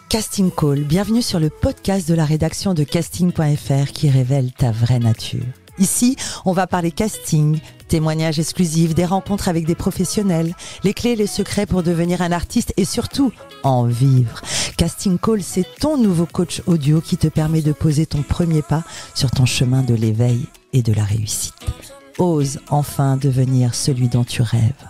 Casting Call, bienvenue sur le podcast de la rédaction de casting.fr qui révèle ta vraie nature. Ici, on va parler casting, témoignages exclusifs, des rencontres avec des professionnels, les clés et les secrets pour devenir un artiste et surtout, en vivre. Casting Call, c'est ton nouveau coach audio qui te permet de poser ton premier pas sur ton chemin de l'éveil et de la réussite. Ose enfin devenir celui dont tu rêves.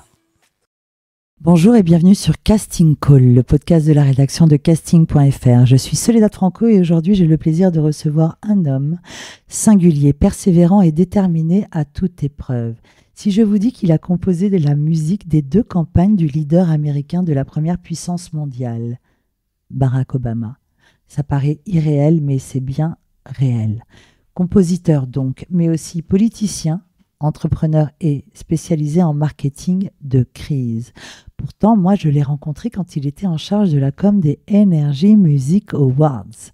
Bonjour et bienvenue sur Casting Call, le podcast de la rédaction de casting.fr. Je suis Soledad Franco et aujourd'hui j'ai le plaisir de recevoir un homme singulier, persévérant et déterminé à toute épreuve. Si je vous dis qu'il a composé de la musique des 2 campagnes du leader américain de la première puissance mondiale, Barack Obama, ça paraît irréel mais c'est bien réel. Compositeur donc, mais aussi politicien, entrepreneur et spécialisé en marketing de crise. Pourtant, moi, je l'ai rencontré quand il était en charge de la com des Energy Music Awards.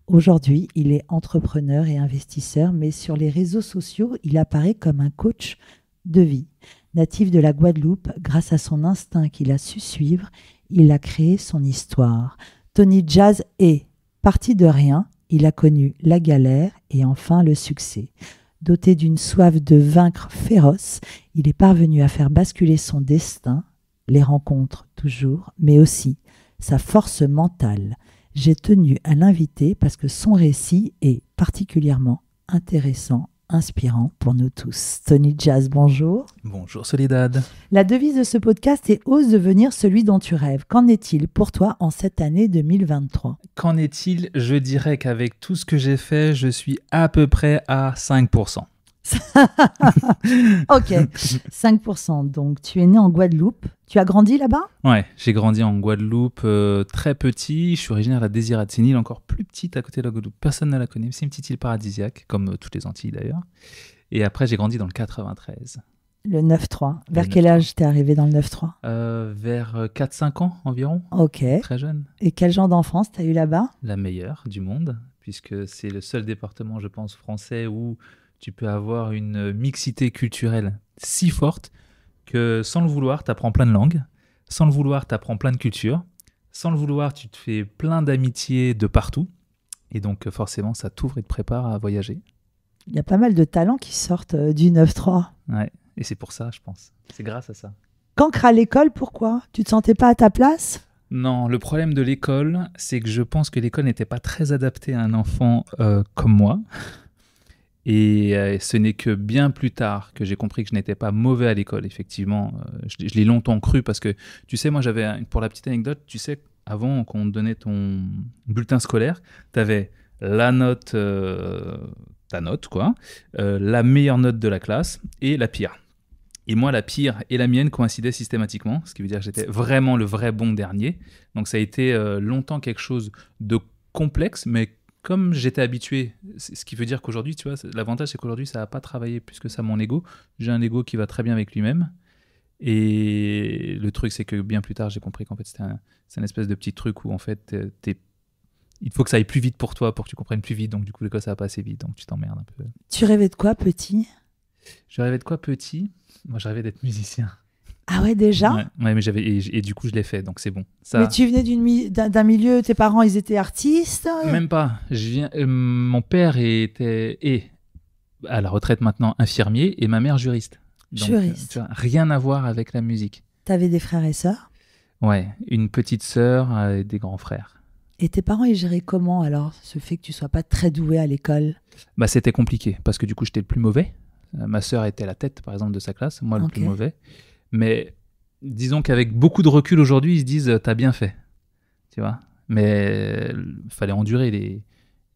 Aujourd'hui, il est entrepreneur et investisseur, mais sur les réseaux sociaux, il apparaît comme un coach de vie. Natif de la Guadeloupe, grâce à son instinct qu'il a su suivre, il a créé son histoire. Tony Jazz est parti de rien, il a connu la galère et enfin le succès. Doté d'une soif de vaincre féroce, il est parvenu à faire basculer son destin, les rencontres toujours, mais aussi sa force mentale. J'ai tenu à l'inviter parce que son récit est particulièrement intéressant, inspirant pour nous tous. Tony Jazz, bonjour. Bonjour Soledad. La devise de ce podcast est « Ose devenir celui dont tu rêves ». Qu'en est-il pour toi en cette année 2023 ? Qu'en est-il ? Je dirais qu'avec tout ce que j'ai fait, je suis à peu près à 5%. Ok, 5%. Donc, tu es né en Guadeloupe. Tu as grandi là-bas ? Ouais, j'ai grandi en Guadeloupe, très petit. Je suis originaire de la Désirade. C'est une île encore plus petite à côté de la Guadeloupe. Personne ne la connaît. C'est une petite île paradisiaque, comme toutes les Antilles d'ailleurs. Et après, j'ai grandi dans le 93. Le 9-3. Vers quel âge t'es arrivé dans le 9-3 ? Vers 4-5 ans environ. Ok. Très jeune. Et quel genre d'enfance t'as eu là-bas ? La meilleure du monde, puisque c'est le seul département, je pense, français où tu peux avoir une mixité culturelle si forte que sans le vouloir, tu apprends plein de langues, sans le vouloir, tu apprends plein de cultures, sans le vouloir, tu te fais plein d'amitiés de partout, et donc forcément, ça t'ouvre et te prépare à voyager. Il y a pas mal de talents qui sortent du 9-3. Ouais, et c'est pour ça, je pense. C'est grâce à ça. Cancre à l'école, pourquoi ? Tu te sentais pas à ta place ? Non, le problème de l'école, c'est que je pense que l'école n'était pas très adaptée à un enfant comme moi. Et ce n'est que bien plus tard que j'ai compris que je n'étais pas mauvais à l'école, effectivement. Je l'ai longtemps cru parce que, tu sais, moi, pour la petite anecdote, tu sais, avant qu'on te donnait ton bulletin scolaire, tu avais la note, ta note, quoi, la meilleure note de la classe et la pire. Et moi, la pire et la mienne coïncidaient systématiquement, ce qui veut dire que j'étais vraiment le vrai bon dernier. Donc, ça a été longtemps quelque chose de complexe, mais comme j'étais habitué, ce qui veut dire qu'aujourd'hui, tu vois, l'avantage c'est qu'aujourd'hui ça n'a pas travaillé plus que ça mon ego. J'ai un ego qui va très bien avec lui-même. Et le truc c'est que bien plus tard j'ai compris qu'en fait c'est un espèce de petit truc où en fait il faut que ça aille plus vite pour toi pour que tu comprennes plus vite. Donc du coup l'école ça va pas assez vite, donc tu t'emmerdes un peu. Tu rêvais de quoi petit ? Je rêvais de quoi petit ? Moi je rêvais d'être musicien. Ah ouais, déjà ? Ouais, mais et du coup je l'ai fait, donc c'est bon. Ça... Mais tu venais d'un milieu, tes parents ils étaient artistes ? Même pas. Mon père est à la retraite maintenant infirmier et ma mère juriste. Donc, juriste. Tu vois, rien à voir avec la musique. T'avais des frères et sœurs ? Ouais, une petite sœur et des grands frères. Et tes parents ils géraient comment alors ce fait que tu sois pas très doué à l'école ? Bah c'était compliqué parce que du coup j'étais le plus mauvais. Ma sœur était la tête par exemple de sa classe, moi le plus mauvais. Mais disons qu'avec beaucoup de recul aujourd'hui, ils se disent t'as bien fait, tu vois. Mais il fallait endurer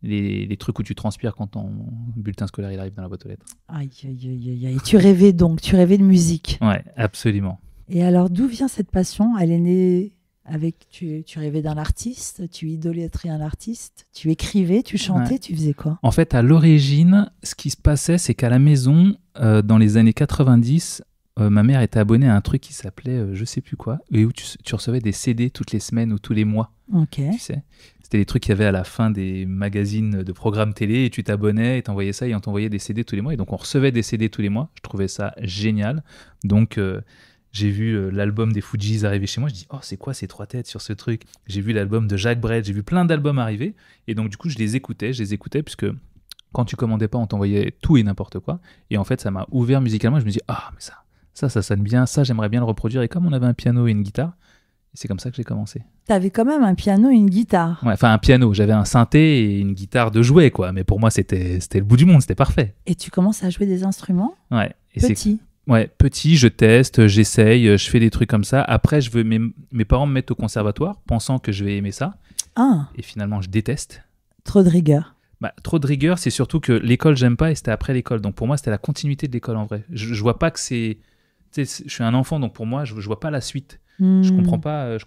les trucs où tu transpires quand ton bulletin scolaire il arrive dans la boîte aux lettres. Aïe, aïe, aïe, aïe. Tu rêvais donc, tu rêvais de musique. Ouais, absolument. Et alors d'où vient cette passion ? Elle est née avec, tu rêvais d'un artiste, tu idolâtrais un artiste, tu écrivais, tu chantais, tu faisais quoi ? En fait, à l'origine, ce qui se passait, c'est qu'à la maison, dans les années 90, ma mère était abonnée à un truc qui s'appelait je sais plus quoi, et où tu recevais des CD toutes les semaines ou tous les mois. Ok. Tu sais, c'était des trucs qu'il y avait à la fin des magazines de programmes télé, et tu t'abonnais et t'envoyais ça, et on t'envoyait des CD tous les mois. Et donc on recevait des CD tous les mois. Je trouvais ça génial. Donc J'ai vu l'album des Fujis arriver chez moi. Je dis, oh, c'est quoi ces 3 têtes sur ce truc? J'ai vu l'album de Jacques Brel. J'ai vu plein d'albums arriver. Et donc, du coup, je les écoutais, puisque quand tu commandais pas, on t'envoyait tout et n'importe quoi. Et en fait, ça m'a ouvert musicalement. Je me dis, ah, mais ça sonne bien. Ça, j'aimerais bien le reproduire. Et comme on avait un piano et une guitare, c'est comme ça que j'ai commencé. T'avais quand même un piano et une guitare. Ouais, enfin, un piano. J'avais un synthé et une guitare de jouet, quoi. Mais pour moi, c'était le bout du monde. C'était parfait. Et tu commences à jouer des instruments Ouais. Et petits. Ouais, petit, je teste, j'essaye, je fais des trucs comme ça. Après, mes parents me mettent au conservatoire, pensant que je vais aimer ça. Ah, Et finalement, je déteste. trop de rigueur. Trop de rigueur, c'est surtout que l'école, j'aime pas, et c'était après l'école. Donc pour moi, c'était la continuité de l'école en vrai. Je vois pas que c'est... Tu sais, je suis un enfant, donc pour moi, je vois pas la suite. Je comprends pas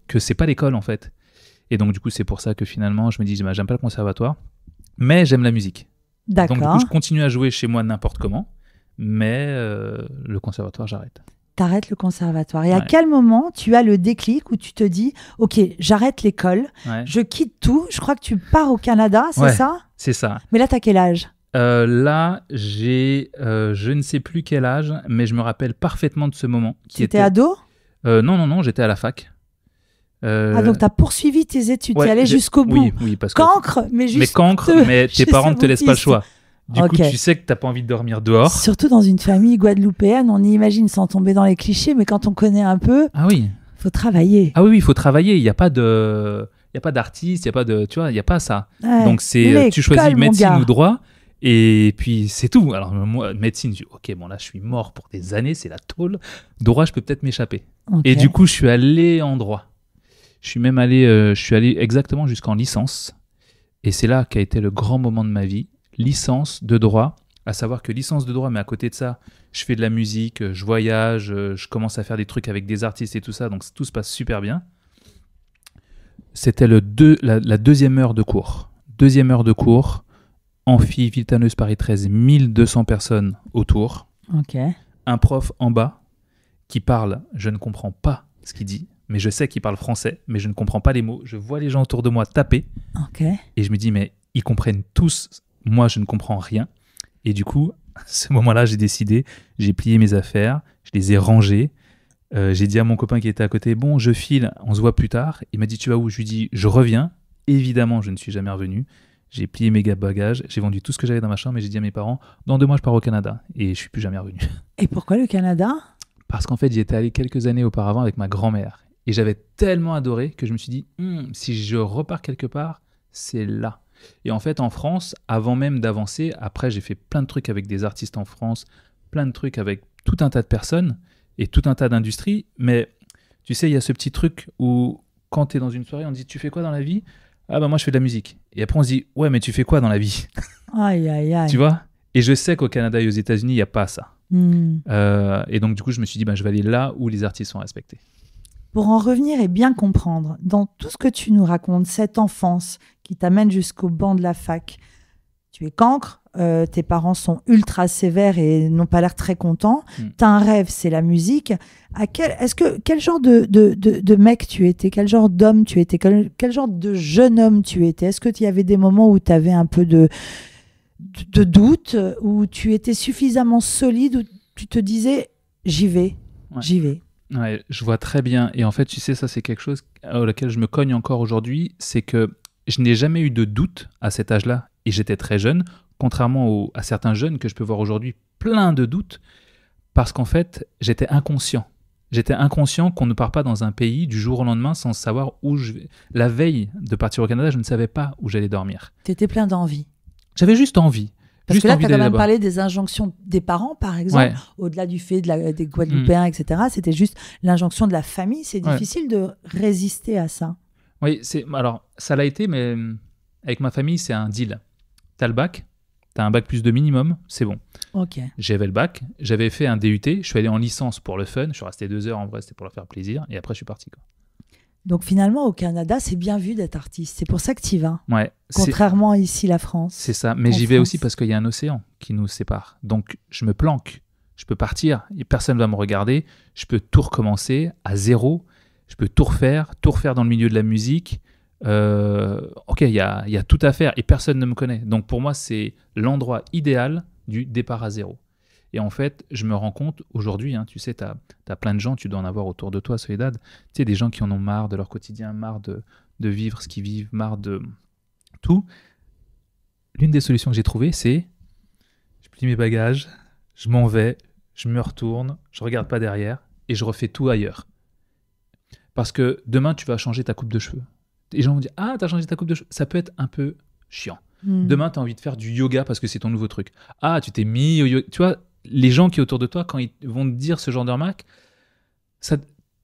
que c'est pas l'école en fait. Et donc du coup, c'est pour ça que finalement, je me dis, j'aime pas le conservatoire, mais j'aime la musique. D'accord. Donc du coup, je continue à jouer chez moi n'importe comment. Mais le conservatoire, j'arrête. T'arrêtes le conservatoire. Et à Ouais. quel moment tu as le déclic où tu te dis, ok, j'arrête l'école, Ouais. je quitte tout. Je crois que tu pars au Canada, c'est Ouais. ça? C'est ça. Mais là, t'as quel âge? Là, j'ai je ne sais plus quel âge, mais je me rappelle parfaitement de ce moment. T'étais ado? Non, j'étais à la fac. Ah, donc t'as poursuivi tes études, t'es Ouais, allé jusqu'au bout. Oui, parce que... Cancre, mais juste. Mais cancre, mais tes parents ne te laissent pas le choix. Du coup, Ok. tu sais que t'as pas envie de dormir dehors. Surtout dans une famille guadeloupéenne, on y imagine sans tomber dans les clichés, mais quand on connaît un peu, Ah oui. faut travailler. Ah oui, il faut travailler. Il n'y a pas d'artiste, il y a pas de, tu vois, il y a pas ça. Ouais. Donc tu L'école, choisis mon médecine gars. ou droit, et puis c'est tout. Alors moi, médecine, je dis, ok, bon là, je suis mort pour des années, c'est la tôle. Droit, je peux peut-être m'échapper. Ok. Et du coup, je suis allé en droit. Je suis allé exactement jusqu'en licence, et c'est là qu'a été le grand moment de ma vie, licence de droit. À savoir que licence de droit, mais à côté de ça, je fais de la musique, je voyage, je commence à faire des trucs avec des artistes et tout ça, donc tout se passe super bien. C'était la deuxième heure de cours. Deuxième heure de cours, amphi, Villetaneuse, Paris 13, 1200 personnes autour. Ok. Un prof en bas qui parle, je ne comprends pas ce qu'il dit, mais je sais qu'il parle français, mais je ne comprends pas les mots. Je vois les gens autour de moi taper, Ok. et je me dis, mais ils comprennent tous, moi je ne comprends rien. Et du coup, à ce moment-là, j'ai décidé, j'ai plié mes affaires, je les ai rangées. J'ai dit à mon copain qui était à côté, bon, je file, on se voit plus tard. Il m'a dit, tu vas où? Je lui dis, je reviens. Évidemment, je ne suis jamais revenu. J'ai plié mes bagages, j'ai vendu tout ce que j'avais dans ma chambre et j'ai dit à mes parents, dans 2 mois, je pars au Canada. Et je suis plus jamais revenu. Et pourquoi le Canada? Parce qu'en fait, j'y étais allé quelques années auparavant avec ma grand-mère. Et j'avais tellement adoré que je me suis dit, si je repars quelque part, c'est là. Et en fait, en France, avant même d'avancer, après, j'ai fait plein de trucs avec des artistes en France, plein de trucs avec tout un tas de personnes et tout un tas d'industries. Mais tu sais, il y a ce petit truc où, quand tu es dans une soirée, on te dit, tu fais quoi dans la vie? Ah bah moi, je fais de la musique. Et après, on se dit, ouais, mais tu fais quoi dans la vie? Aïe, aïe, aïe. Tu vois? Et je sais qu'au Canada et aux États-Unis, il n'y a pas ça. Hmm. Et donc, du coup, je me suis dit, je vais aller là où les artistes sont respectés. Pour en revenir et bien comprendre, dans tout ce que tu nous racontes, cette enfance qui t'amène jusqu'au banc de la fac, tu es cancre, tes parents sont ultra sévères et n'ont pas l'air très contents. Tu as un rêve, c'est la musique. Quel genre de mec tu étais? Quel genre d'homme tu étais? Quel genre de jeune homme tu étais? Est-ce qu'il y avait des moments où tu avais un peu de doute, où tu étais suffisamment solide, où tu te disais j'y vais, Ouais. j'y vais? Ouais, je vois très bien. Et en fait, tu sais, ça, c'est quelque chose auquel je me cogne encore aujourd'hui. C'est que je n'ai jamais eu de doute à cet âge-là. Et j'étais très jeune, contrairement à certains jeunes que je peux voir aujourd'hui, plein de doutes. Parce qu'en fait, j'étais inconscient. J'étais inconscient qu'on ne part pas dans un pays du jour au lendemain sans savoir où je vais. La veille de partir au Canada, je ne savais pas où j'allais dormir. Tu étais plein d'envie. J'avais juste envie. Parce que là, tu as quand d'aller même là-bas. parlé des injonctions des parents, par exemple, Ouais. au-delà du fait des Guadeloupéens, etc. C'était juste l'injonction de la famille. C'est Ouais. difficile de résister à ça. Oui, alors ça l'a été, mais avec ma famille, c'est un deal. T'as le bac, t'as un bac plus 2 minimum, c'est bon. Ok. J'avais le bac, j'avais fait un DUT, je suis allé en licence pour le fun, je suis resté 2 heures en vrai, c'était pour leur faire plaisir, et après je suis parti. Quoi. Donc finalement, au Canada, c'est bien vu d'être artiste. C'est pour ça que tu y vas. Ouais, Contrairement à ici, la France. c'est ça. Mais En j'y vais France. aussi parce qu'il y a un océan qui nous sépare. Donc je me planque, je peux partir, et personne ne va me regarder, je peux tout recommencer à zéro, je peux tout refaire dans le milieu de la musique. Ok, il y a tout à faire et personne ne me connaît. Donc pour moi, c'est l'endroit idéal du départ à zéro. Et en fait, je me rends compte aujourd'hui, tu sais, tu as plein de gens, tu dois en avoir autour de toi, Soledad, tu sais, des gens qui en ont marre de leur quotidien, marre de vivre ce qu'ils vivent, marre de tout. L'une des solutions que j'ai trouvées, c'est je plie mes bagages, je m'en vais, je me retourne, je regarde pas derrière et je refais tout ailleurs. Parce que demain, tu vas changer ta coupe de cheveux. Les gens vont dire « Ah, t'as changé ta coupe de cheveux ?» Ça peut être un peu chiant. Demain, tu as envie de faire du yoga parce que c'est ton nouveau truc. « Ah, tu t'es mis au yoga. » Tu vois, les gens qui sont autour de toi, quand ils vont te dire ce genre de remarques,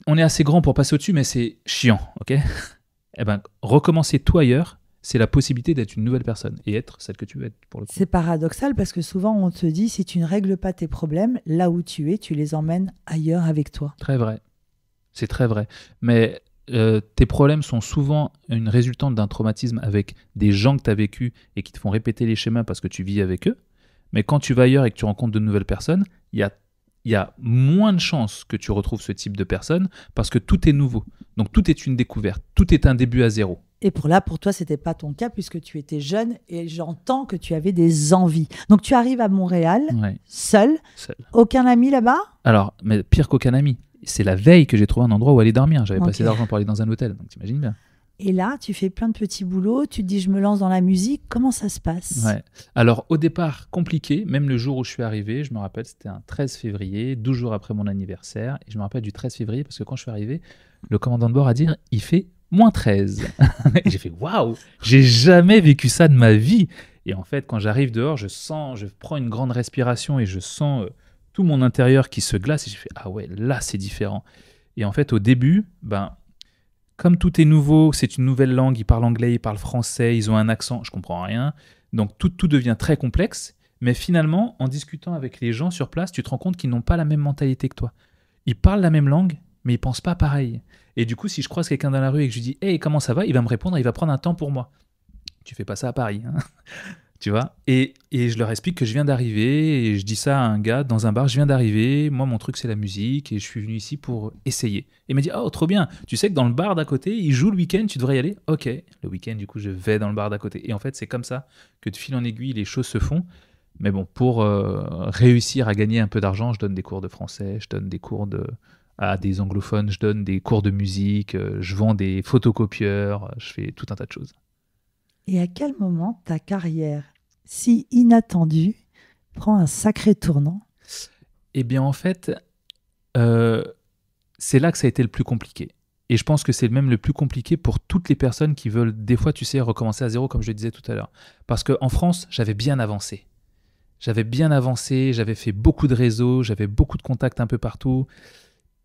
on est assez grand pour passer au-dessus, mais c'est chiant, ok ? Eh ben, recommencer tout ailleurs, c'est la possibilité d'être une nouvelle personne et être celle que tu veux être pour le coup. C'est paradoxal parce que souvent, on te dit, si tu ne règles pas tes problèmes, là où tu es, tu les emmènes ailleurs avec toi. Très vrai. C'est très vrai. Mais tes problèmes sont souvent une résultante d'un traumatisme avec des gens que tu as vécu et qui te font répéter les schémas parce que tu vis avec eux. Mais quand tu vas ailleurs et que tu rencontres de nouvelles personnes, il y a moins de chances que tu retrouves ce type de personnes parce que tout est nouveau. Donc tout est une découverte. Tout est un début à zéro. Et pour toi, ce n'était pas ton cas puisque tu étais jeune et j'entends que tu avais des envies. Donc tu arrives à Montréal, seul, aucun ami là-bas ? Alors, mais pire qu'aucun ami. C'est la veille que j'ai trouvé un endroit où aller dormir. J'avais pas assez d'argent pour aller dans un hôtel, donc t'imagines bien. Et là, tu fais plein de petits boulots, tu te dis je me lance dans la musique. Comment ça se passe ? Alors au départ, compliqué. Même le jour où je suis arrivé, je me rappelle, c'était un 13 février, 12 jours après mon anniversaire. Et je me rappelle du 13 février parce que quand je suis arrivé, le commandant de bord a dit « Il fait -13 ». Et j'ai fait « Waouh ! J'ai jamais vécu ça de ma vie !» Et en fait, quand j'arrive dehors, je prends une grande respiration et je sens tout mon intérieur qui se glace. Et j'ai fait « Ah ouais, là, c'est différent ». Et en fait, au début, comme tout est nouveau, c'est une nouvelle langue, ils parlent anglais, ils parlent français, ils ont un accent, je comprends rien. Donc tout devient très complexe. Mais finalement, en discutant avec les gens sur place, tu te rends compte qu'ils n'ont pas la même mentalité que toi. Ils parlent la même langue, mais ils pensent pas pareil. Et du coup, si je croise quelqu'un dans la rue et que je lui dis « Hey, comment ça va ?», il va me répondre, il va prendre un temps pour moi. Tu fais pas ça à Paris, hein. Tu vois, et je leur explique que je viens d'arriver, et je dis ça à un gars dans un bar, je viens d'arriver, moi mon truc c'est la musique, et je suis venu ici pour essayer. Et il m'a dit, oh trop bien, tu sais que dans le bar d'à côté, ils jouent le week-end, tu devrais y aller. Ok, le week-end du coup je vais dans le bar d'à côté. Et en fait c'est comme ça que de fil en aiguille les choses se font. Mais bon, pour réussir à gagner un peu d'argent, je donne des cours de français, je donne des cours à des anglophones, je donne des cours de musique, je vends des photocopieurs, je fais tout un tas de choses. Et à quel moment ta carrière si inattendue prend un sacré tournant ? Eh bien, en fait, c'est là que ça a été le plus compliqué. Et je pense que c'est même le plus compliqué pour toutes les personnes qui veulent, des fois, tu sais, recommencer à zéro, comme je le disais tout à l'heure. Parce qu'en France, j'avais bien avancé. J'avais fait beaucoup de réseaux, j'avais beaucoup de contacts un peu partout.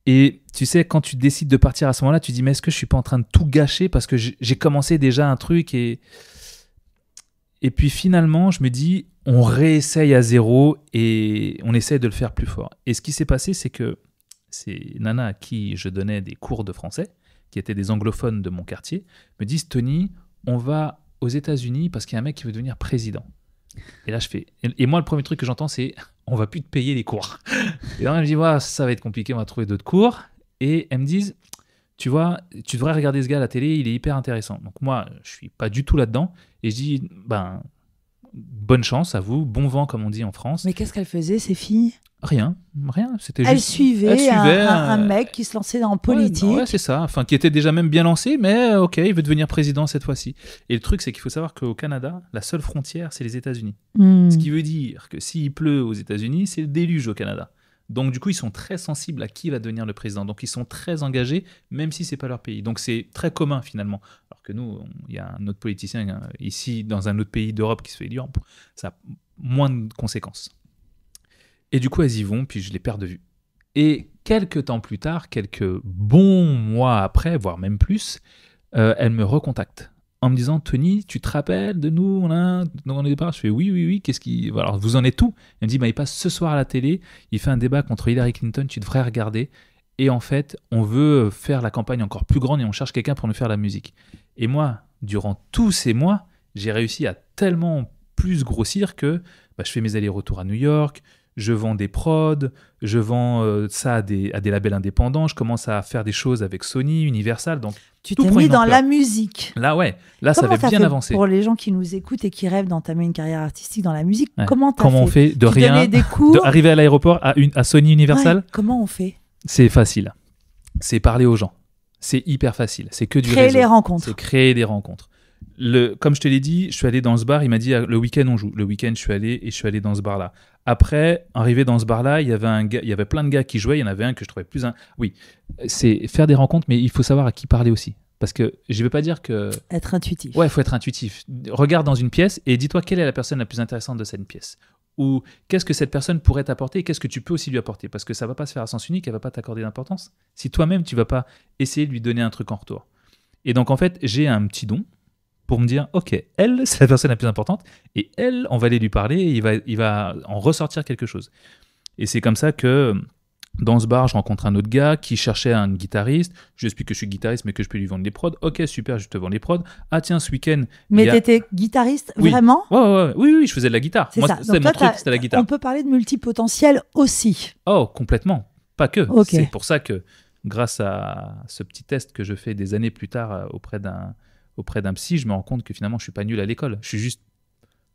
Et tu sais, quand tu décides de partir à ce moment-là, tu te dis, mais est-ce que je ne suis pas en train de tout gâcher parce que j'ai commencé déjà un truc et puis finalement, je me dis, on réessaye à zéro et on essaye de le faire plus fort. Et ce qui s'est passé, c'est que ces nanas à qui je donnais des cours de français, qui étaient des anglophones de mon quartier, me disent, Tony, on va aux États-Unis parce qu'il y a un mec qui veut devenir président. Et là, je fais... Et moi, le premier truc que j'entends, c'est, on va plus te payer les cours. Et là, je me dis, ouais, ça va être compliqué, on va trouver d'autres cours. Et elles me disent, tu vois, tu devrais regarder ce gars à la télé, il est hyper intéressant. Donc moi, je suis pas du tout là-dedans. Et je dis, bonne chance à vous, bon vent comme on dit en France. Mais qu'est-ce qu'elles faisaient, ces filles ? Rien. C'était elles juste... suivaient un mec qui se lançait en politique. Ouais, c'est ça. Enfin, qui était déjà même bien lancé, mais ok, il veut devenir président cette fois-ci. Et le truc, c'est qu'il faut savoir qu'au Canada, la seule frontière, c'est les États-Unis. Ce qui veut dire que s'il pleut aux États-Unis, c'est le déluge au Canada. Donc du coup, ils sont très sensibles à qui va devenir le président. Donc ils sont très engagés, même si c'est pas leur pays. Donc c'est très commun finalement. Alors que nous, il y a un autre politicien ici, dans un autre pays d'Europe qui se fait élire, ça a moins de conséquences. Et du coup, elles y vont, puis je les perds de vue. Et quelques temps plus tard, quelques bons mois après, voire même plus, elles me recontactent en me disant, Tony, tu te rappelles de nous dans le départ ? Je fais oui, qu'est-ce qui... Alors, vous en êtes tout ? Elle me dit, il passe ce soir à la télé, il fait un débat contre Hillary Clinton, tu devrais regarder. Et en fait, on veut faire la campagne encore plus grande et on cherche quelqu'un pour nous faire la musique. Et moi, durant tous ces mois, j'ai réussi à tellement plus grossir que je fais mes allers-retours à New York, je vends des prods, je vends ça à des labels indépendants, je commence à faire des choses avec Sony, Universal, donc Tu tout t'es prend mis une dans ampleur. la musique. Là, ouais, là, ça Comment avait t'as bien fait avancé. pour les gens qui nous écoutent et qui rêvent d'entamer une carrière artistique dans la musique, Ouais. comment on fait de Tu rien, donnais des cours d'arriver à l'aéroport à Sony Universal? Ouais, comment on fait? C'est facile. C'est parler aux gens. C'est hyper facile. C'est que du Créer réseau. les rencontres. C'est créer des rencontres. Comme je te l'ai dit, je suis allé dans ce bar. Il m'a dit le week-end on joue. Le week-end je suis allé dans ce bar-là. Après, arrivé dans ce bar-là, il y avait plein de gars qui jouaient. Il y en avait un que je trouvais plus. Oui, c'est faire des rencontres, mais il faut savoir à qui parler aussi. Parce que je ne vais pas dire que. Être intuitif. Ouais, il faut être intuitif. Regarde dans une pièce et dis-toi quelle est la personne la plus intéressante de cette pièce. Ou qu'est-ce que cette personne pourrait t'apporter et qu'est-ce que tu peux aussi lui apporter. Parce que ça ne va pas se faire à sens unique, elle ne va pas t'accorder d'importance. Si toi-même, tu ne vas pas essayer de lui donner un truc en retour. Et donc, en fait, j'ai un petit don pour me dire, ok, elle, c'est la personne la plus importante, et elle, on va aller lui parler, et il va en ressortir quelque chose. Et c'est comme ça que, dans ce bar, je rencontre un autre gars qui cherchait un guitariste. Je lui explique que je suis guitariste, mais que je peux lui vendre des prods. Ok, super, je te vends les prods. Ah tiens, ce week-end... Mais t'étais guitariste, oui. vraiment? Oui, je faisais de la guitare. C'est Moi, ça. c'était mon truc, c'était la guitare. On peut parler de multipotentiel aussi. Oh, complètement. Pas que. Okay. C'est pour ça que, grâce à ce petit test que je fais des années plus tard auprès d'un psy, je me rends compte que finalement, je suis pas nul à l'école. Je suis juste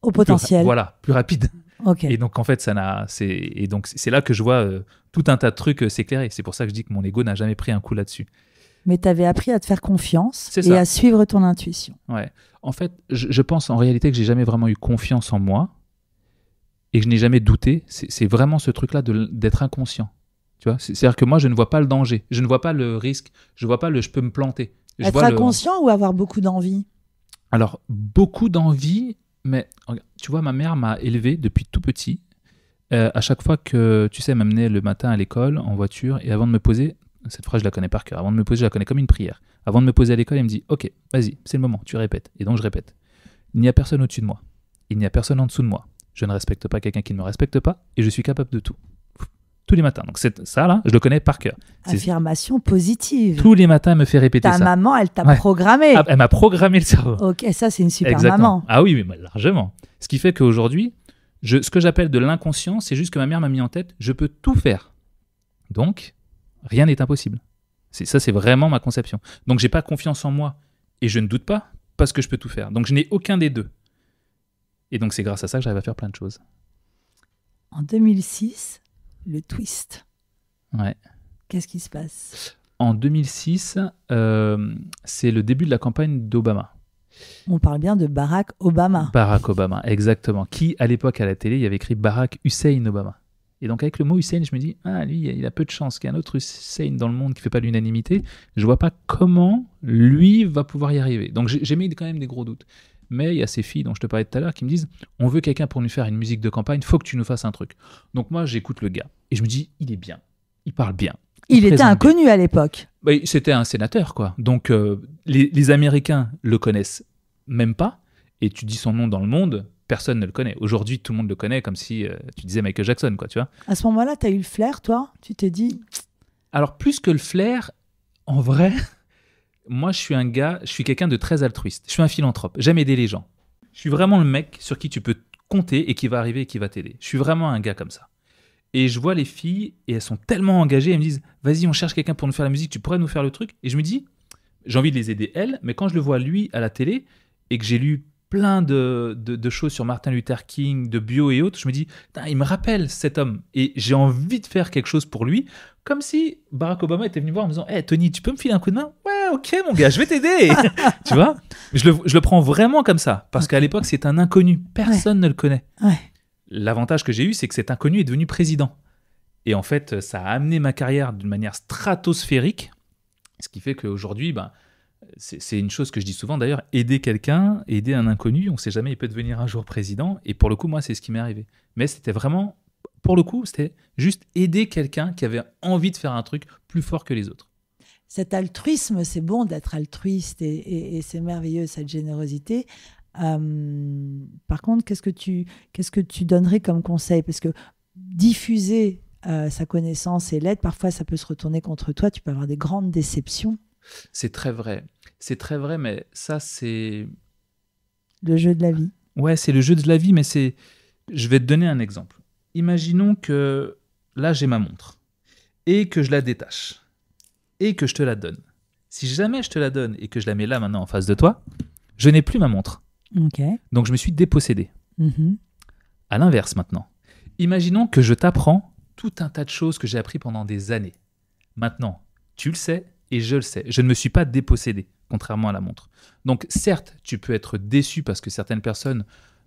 au potentiel. Plus rapide. Okay. Et donc, en fait, c'est là que je vois tout un tas de trucs s'éclairer. C'est pour ça que je dis que mon ego n'a jamais pris un coup là-dessus. Mais tu avais appris à te faire confiance et à suivre ton intuition. Ouais. En fait, je pense en réalité que j'ai jamais vraiment eu confiance en moi et que je n'ai jamais douté. C'est vraiment ce truc-là d'être inconscient. Tu vois, c'est-à-dire que moi, je ne vois pas le danger. Je ne vois pas le risque. Je ne vois pas je peux me planter. Être inconscient ou avoir beaucoup d'envie? Alors, beaucoup d'envie, mais tu vois, ma mère m'a élevé depuis tout petit. À chaque fois que, tu sais, elle m'amenait le matin à l'école en voiture et avant de me poser, cette phrase je la connais par cœur, avant de me poser, je la connais comme une prière. Avant de me poser à l'école, elle me dit « Ok, vas-y, c'est le moment, tu répètes. » Et donc je répète. Il n'y a personne au-dessus de moi. Il n'y a personne en dessous de moi. Je ne respecte pas quelqu'un qui ne me respecte pas et je suis capable de tout. Tous les matins. Donc ça, là, je le connais par cœur. Affirmation positive. Tous les matins, elle me fait répéter ça. Ta maman, elle t'a programmé. Elle m'a programmé le cerveau. Ok, ça, c'est une super Exactement. maman. Ah oui, mais largement. Ce qui fait qu'aujourd'hui, ce que j'appelle de l'inconscient, c'est juste que ma mère m'a mis en tête, je peux tout faire. Donc, rien n'est impossible. Ça, c'est vraiment ma conception. Donc, j'ai pas confiance en moi et je ne doute pas parce que je peux tout faire. Donc, je n'ai aucun des deux. Et donc, c'est grâce à ça que j'arrive à faire plein de choses. En 2006, le twist. Ouais. Qu'est-ce qui se passe? En 2006, c'est le début de la campagne d'Obama. On parle bien de Barack Obama. Barack Obama, exactement. Qui, à l'époque, à la télé, il y avait écrit Barack Hussein Obama. Et donc, avec le mot Hussein, je me dis, lui, il a peu de chance qu'il y ait un autre Hussein dans le monde qui ne fait pas l'unanimité. Je ne vois pas comment lui va pouvoir y arriver. Donc, j'ai mis quand même des gros doutes. Mais il y a ces filles dont je te parlais tout à l'heure qui me disent, on veut quelqu'un pour nous faire une musique de campagne, il faut que tu nous fasses un truc. Donc, moi, j'écoute le gars. Et je me dis, il est bien. Il parle bien. Il était inconnu à l'époque. C'était un sénateur, quoi. Donc, les Américains le connaissent même pas. Et tu dis son nom dans le monde, personne ne le connaît. Aujourd'hui, tout le monde le connaît comme si tu disais Michael Jackson, quoi, tu vois. À ce moment-là, tu as eu le flair, toi? Tu t'es dit... Alors, plus que le flair, en vrai, moi, je suis quelqu'un de très altruiste. Je suis un philanthrope. J'aime aider les gens. Je suis vraiment le mec sur qui tu peux compter et qui va arriver et qui va t'aider. Je suis vraiment un gars comme ça. Et je vois les filles et elles sont tellement engagées, elles me disent « Vas-y, on cherche quelqu'un pour nous faire la musique, tu pourrais nous faire le truc ?» Et je me dis, j'ai envie de les aider elles, mais quand je le vois lui à la télé et que j'ai lu plein de choses sur Martin Luther King, de bio et autres, je me dis « Il me rappelle cet homme. » Et j'ai envie de faire quelque chose pour lui, comme si Barack Obama était venu voir en me disant « Hey Tony, tu peux me filer un coup de main ?» « Ouais, ok mon gars, je vais t'aider. » Tu vois, je le prends vraiment comme ça, parce qu'à l'époque, c'est un inconnu. Personne ne le connaît. Ouais. L'avantage que j'ai eu, c'est que cet inconnu est devenu président. Et en fait, ça a amené ma carrière d'une manière stratosphérique, ce qui fait qu'aujourd'hui, c'est une chose que je dis souvent d'ailleurs, aider quelqu'un, aider un inconnu, on ne sait jamais, il peut devenir un jour président. Et pour le coup, moi, c'est ce qui m'est arrivé. Mais c'était vraiment, pour le coup, c'était juste aider quelqu'un qui avait envie de faire un truc plus fort que les autres. Cet altruisme, c'est bon d'être altruiste et c'est merveilleux, cette générosité. Par contre, qu'est-ce que tu donnerais comme conseil? Parce que diffuser sa connaissance et l'aide, parfois ça peut se retourner contre toi, tu peux avoir des grandes déceptions. C'est très vrai, mais ça c'est... Le jeu de la vie. Ouais, c'est le jeu de la vie, mais je vais te donner un exemple. imaginons que là, j'ai ma montre et que je la détache et que je te la donne. Si jamais je te la donne et que je la mets là maintenant en face de toi, je n'ai plus ma montre. Ok. Donc, je me suis dépossédé. Mhm. À l'inverse maintenant. Imaginons que je t'apprends tout un tas de choses que j'ai appris pendant des années. Maintenant, tu le sais et je le sais. Je ne me suis pas dépossédé, contrairement à la montre. Donc, certes, tu peux être déçu parce que certaines personnes,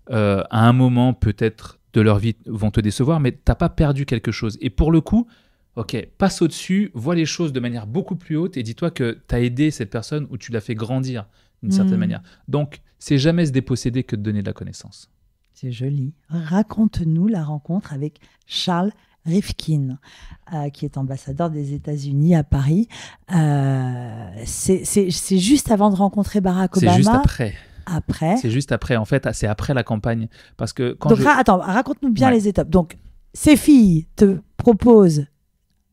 à un moment, peut-être de leur vie, vont te décevoir, mais tu n'as pas perdu quelque chose. Et pour le coup, ok, passe au-dessus, vois les choses de manière beaucoup plus haute et dis-toi que tu as aidé cette personne ou tu l'as fait grandir d'une certaine manière. Donc, c'est jamais se déposséder que de donner de la connaissance. C'est joli. Raconte-nous la rencontre avec Charles Rifkin, qui est ambassadeur des États-Unis à Paris. C'est juste avant de rencontrer Barack Obama. C'est juste après. Après. C'est juste après. En fait, c'est après la campagne. Parce que quand Donc, attends, raconte-nous bien les étapes. Donc, ces filles te proposent,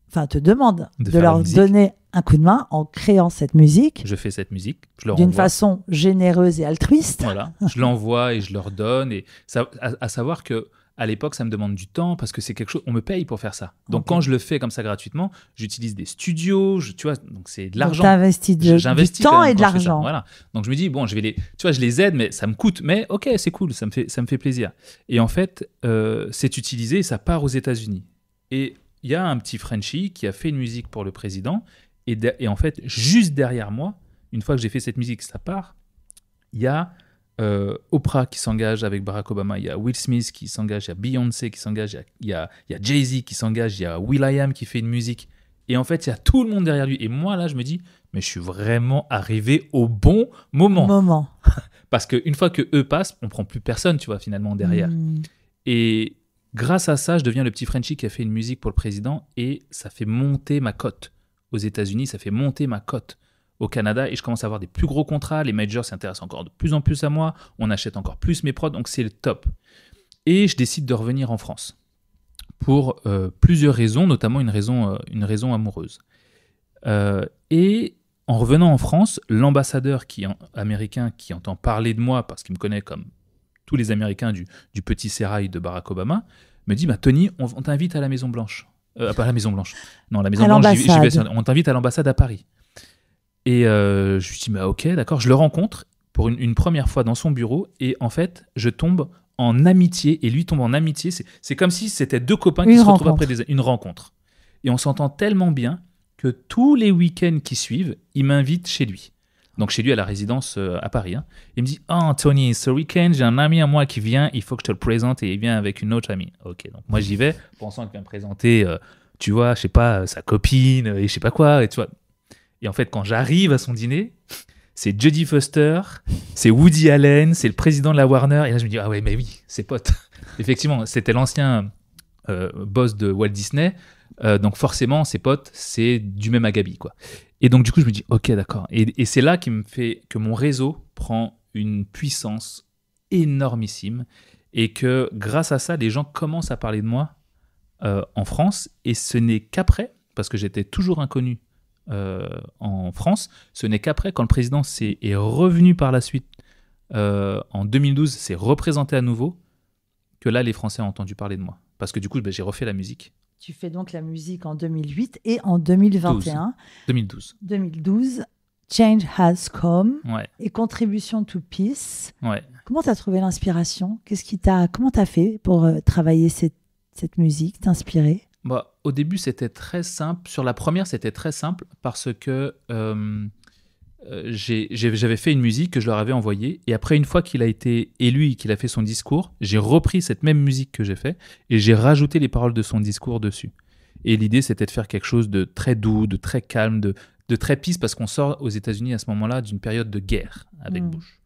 enfin, te demandent de leur donner un coup de main en créant cette musique. Je fais cette musique, je leur d'une envoie. façon généreuse et altruiste. Voilà, je l'envoie et je leur donne. Et ça, à savoir que à l'époque, ça me demande du temps parce que c'est quelque chose. On me paye pour faire ça. Donc quand je le fais comme ça gratuitement, j'utilise des studios. Tu vois, donc c'est de l'argent. J'investis du temps et de l'argent. Voilà. Donc je me dis bon, je les aide, mais ça me coûte. Mais ok, c'est cool, ça me fait plaisir. Et en fait, c'est utilisé et ça part aux États-Unis. Et il y a un petit Frenchie qui a fait une musique pour le président. Et en fait, juste derrière moi, une fois que j'ai fait cette musique, ça part, il y a Oprah qui s'engage avec Barack Obama, il y a Will Smith qui s'engage, il y a Beyoncé qui s'engage, il y a Jay-Z qui s'engage, il y a will.i.am qui fait une musique. Et en fait, il y a tout le monde derrière lui. Et moi, là, je me dis, mais je suis vraiment arrivé au bon moment. Parce qu'une fois que eux passent, on ne prend plus personne, tu vois, finalement, derrière. Et grâce à ça, je deviens le petit Frenchie qui a fait une musique pour le président et ça fait monter ma cote. Aux États-Unis, ça fait monter ma cote au Canada et je commence à avoir des plus gros contrats. Les majors s'intéressent encore de plus en plus à moi. On achète encore plus mes prods, donc c'est le top. Et je décide de revenir en France pour plusieurs raisons, notamment une raison amoureuse. Et en revenant en France, l'ambassadeur américain qui entend parler de moi, parce qu'il me connaît comme tous les Américains du petit sérail de Barack Obama, me dit Tony, on t'invite à la Maison-Blanche. Pas la Maison-Blanche. Non, la Maison-Blanche, on t'invite à l'ambassade à Paris. Et je lui dis, ok, d'accord. Je le rencontre pour une première fois dans son bureau. Et en fait, je tombe en amitié. Et lui tombe en amitié. C'est comme si c'était deux copains qui se retrouvent après une rencontre. Et on s'entend tellement bien que tous les week-ends qui suivent, il m'invite chez lui. Donc chez lui à la résidence à Paris. Hein. Il me dit, Tony, ce week-end, j'ai un ami à moi qui vient, il faut que je te le présente et il vient avec une autre amie. Ok, donc moi j'y vais, pensant qu'il va me présenter, tu vois, je sais pas, sa copine et je sais pas quoi, et tu vois. Et en fait, quand j'arrive à son dîner, c'est Jodie Foster, c'est Woody Allen, c'est le président de la Warner, et là je me dis, ah ouais, mais oui, c'est pote. Effectivement, c'était l'ancien boss de Walt Disney, donc forcément, ses potes, c'est du même acabit, quoi. Et donc, du coup, je me dis, ok, d'accord. Et c'est là qui me fait que mon réseau prend une puissance énormissime et que grâce à ça, les gens commencent à parler de moi en France. Et ce n'est qu'après, parce que j'étais toujours inconnu en France, ce n'est qu'après, quand le président est revenu par la suite, en 2012, s'est représenté à nouveau, que là, les Français ont entendu parler de moi. Parce que du coup, j'ai refait la musique. Tu fais donc la musique en 2008 et en 2021. 2012, Change Has Come et Contribution to Peace. Ouais. Comment tu as trouvé l'inspiration ? Comment tu as fait pour travailler cette musique, t'inspirer ? Au début, c'était très simple. Sur la première, c'était très simple parce que j'avais fait une musique que je leur avais envoyée et après, une fois qu'il a été élu et qu'il a fait son discours, j'ai repris cette même musique que j'ai fait et j'ai rajouté les paroles de son discours dessus. Et l'idée, c'était de faire quelque chose de très doux, de très calme, de très peace parce qu'on sort aux États-Unis à ce moment-là d'une période de guerre avec Bush.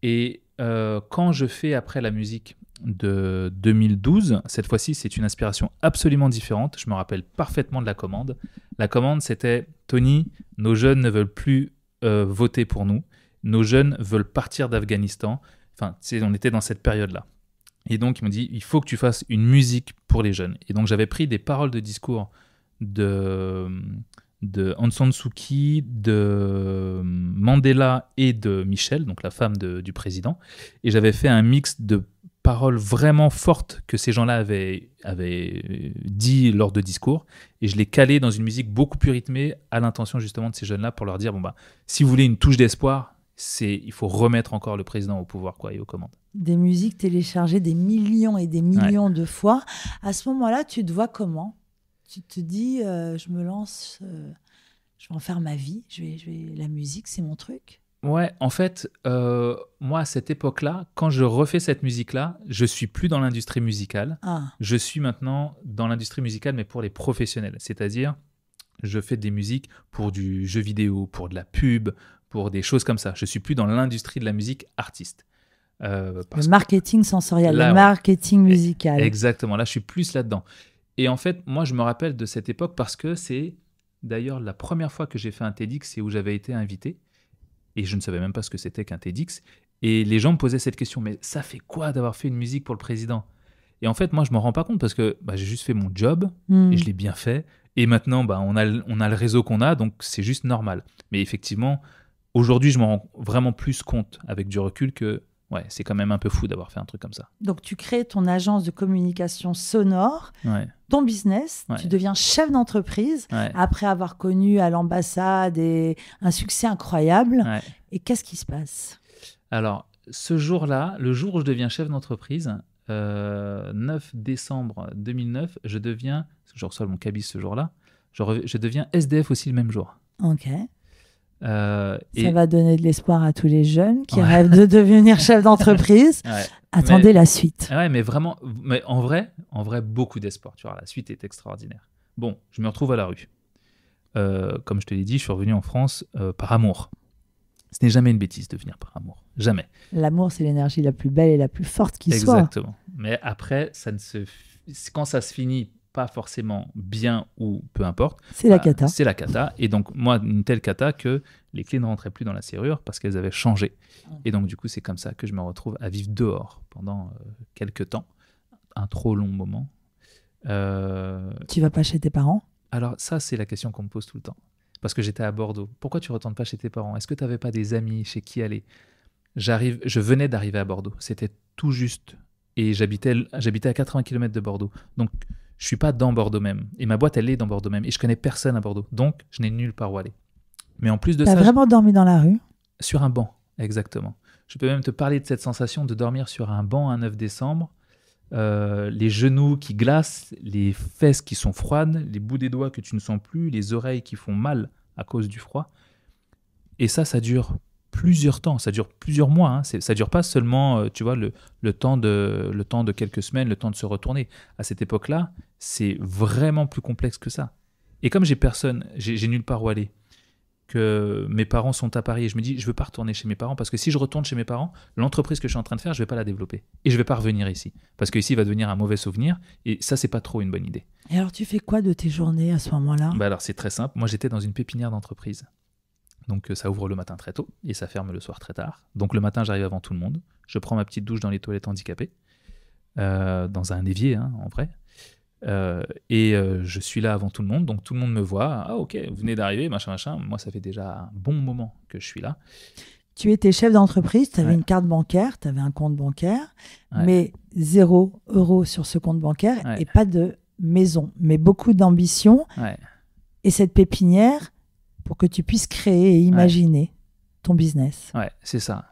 Et quand je fais après la musique de 2012, cette fois-ci, c'est une inspiration absolument différente. Je me rappelle parfaitement de la commande. La commande, c'était « Tony, nos jeunes ne veulent plus voter pour nous. Nos jeunes veulent partir d'Afghanistan. » Enfin, on était dans cette période-là. Et donc, il me dit « Il faut que tu fasses une musique pour les jeunes. » Et donc, j'avais pris des paroles de discours de Aung San Suu Kyi, de Mandela et de Michelle, donc la femme du président. Et j'avais fait un mix de paroles vraiment fortes que ces gens-là avaient dit lors de discours, et je l'ai calé dans une musique beaucoup plus rythmée à l'intention justement de ces jeunes-là pour leur dire, si vous voulez une touche d'espoir, il faut remettre encore le président au pouvoir et aux commandes. Des musiques téléchargées des millions et des millions de fois. À ce moment-là, tu te vois comment ? Tu te dis, je me lance, je vais en faire ma vie, la musique, c'est mon truc. Ouais, en fait, moi, à cette époque-là, quand je refais cette musique-là, je suis plus dans l'industrie musicale. Je suis maintenant dans l'industrie musicale, mais pour les professionnels. C'est-à-dire, je fais des musiques pour du jeu vidéo, pour de la pub, pour des choses comme ça. Je suis plus dans l'industrie de la musique artiste. Le marketing sensoriel, le marketing musical. Exactement, là, je suis plus là-dedans. Et en fait, moi, je me rappelle de cette époque parce que c'est d'ailleurs la première fois que j'ai fait un TEDx et où j'avais été invité. Et je ne savais même pas ce que c'était qu'un TEDx. Et les gens me posaient cette question, mais ça fait quoi d'avoir fait une musique pour le président ? Et en fait, moi, je ne m'en rends pas compte parce que j'ai juste fait mon job et je l'ai bien fait. Et maintenant, on a le réseau qu'on a, donc c'est juste normal. Mais effectivement, aujourd'hui, je m'en rends vraiment plus compte avec du recul que c'est quand même un peu fou d'avoir fait un truc comme ça. Donc, tu crées ton agence de communication sonore, ton business, tu deviens chef d'entreprise après avoir connu à l'ambassade un succès incroyable. Et qu'est-ce qui se passe ? Alors, ce jour-là, le jour où je deviens chef d'entreprise, 9 décembre 2009, je reçois mon cabis ce jour-là, je deviens SDF aussi le même jour. Ok. Ça va donner de l'espoir à tous les jeunes qui rêvent de devenir chef d'entreprise. Attendez la suite. Mais vraiment, en vrai, beaucoup d'espoir. Tu vois, la suite est extraordinaire. Bon, je me retrouve à la rue. Comme je te l'ai dit, je suis revenu en France par amour. Ce n'est jamais une bêtise de venir par amour. Jamais. L'amour, c'est l'énergie la plus belle et la plus forte qui soit. Exactement. Mais après, quand ça se finit pas forcément bien ou peu importe. C'est la cata. C'est la cata. Et donc, moi, une telle cata que les clés ne rentraient plus dans la serrure parce qu'elles avaient changé. Et donc, du coup, c'est comme ça que je me retrouve à vivre dehors pendant quelques temps. Un trop long moment. Tu vas pas chez tes parents ? Alors, ça, c'est la question qu'on me pose tout le temps. Parce que j'étais à Bordeaux. Pourquoi tu ne retournes pas chez tes parents ? Est-ce que tu n'avais pas des amis chez qui aller ? Je venais d'arriver à Bordeaux. C'était tout juste. Et j'habitais à 80 km de Bordeaux. Donc, je ne suis pas dans Bordeaux même. Et ma boîte, elle est dans Bordeaux même. Et je ne connais personne à Bordeaux. Donc, je n'ai nulle part où aller. Mais en plus de ça... Tu as vraiment dormi dans la rue ? Sur un banc, exactement. Je peux même te parler de cette sensation de dormir sur un banc un 9 décembre. Les genoux qui glacent, les fesses qui sont froides, les bouts des doigts que tu ne sens plus, les oreilles qui font mal à cause du froid. Et ça dure plusieurs temps, ça dure plusieurs mois. Hein. Ça dure pas seulement, tu vois, le temps de quelques semaines, le temps de se retourner. À cette époque-là, c'est vraiment plus complexe que ça. Et comme j'ai nulle part où aller, que mes parents sont à Paris, et je me dis, je veux pas retourner chez mes parents, parce que si je retourne chez mes parents, l'entreprise que je suis en train de faire, je vais pas la développer. Et je vais pas revenir ici. Parce qu'ici, il va devenir un mauvais souvenir, et ça, c'est pas trop une bonne idée. Et alors, tu fais quoi de tes journées à ce moment-là ? Alors, c'est très simple. Moi, j'étais dans une pépinière d'entreprise. Donc, ça ouvre le matin très tôt, et ça ferme le soir très tard. Donc, le matin, j'arrive avant tout le monde. Je prends ma petite douche dans les toilettes handicapées, dans un évier, hein, en vrai. Je suis là avant tout le monde, donc tout le monde me voit. Ah ok, vous venez d'arriver, machin. Moi, ça fait déjà un bon moment que je suis là. Tu étais chef d'entreprise, tu avais une carte bancaire, tu avais un compte bancaire, mais 0 € sur ce compte bancaire et pas de maison, mais beaucoup d'ambition. Et cette pépinière pour que tu puisses créer et imaginer ton business. Ouais, c'est ça.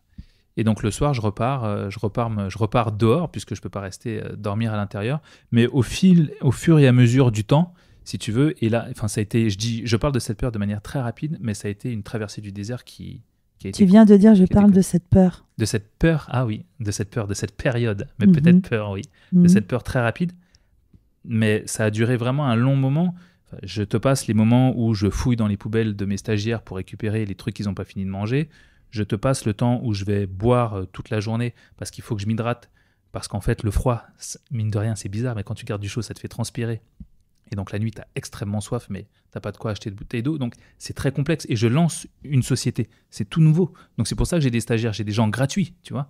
Et donc le soir, je repars dehors, puisque je ne peux pas rester dormir à l'intérieur. Mais au fur et à mesure du temps, si tu veux, et là, ça a été, je parle de cette peur de manière très rapide, mais ça a été une traversée du désert qui a été... Tu viens de dire, je parle de cette peur. De cette peur, ah oui, de cette peur, de cette période, mais peut-être peur, oui. De cette peur très rapide. Mais ça a duré vraiment un long moment. Je te passe les moments où je fouille dans les poubelles de mes stagiaires pour récupérer les trucs qu'ils n'ont pas fini de manger. Je te passe le temps où je vais boire toute la journée parce qu'il faut que je m'hydrate. Parce qu'en fait, le froid, mine de rien, c'est bizarre, mais quand tu gardes du chaud, ça te fait transpirer. Et donc la nuit, tu as extrêmement soif, mais tu n'as pas de quoi acheter de bouteilles d'eau. Donc c'est très complexe. Et je lance une société. C'est tout nouveau. Donc c'est pour ça que j'ai des stagiaires, j'ai des gens gratuits, tu vois.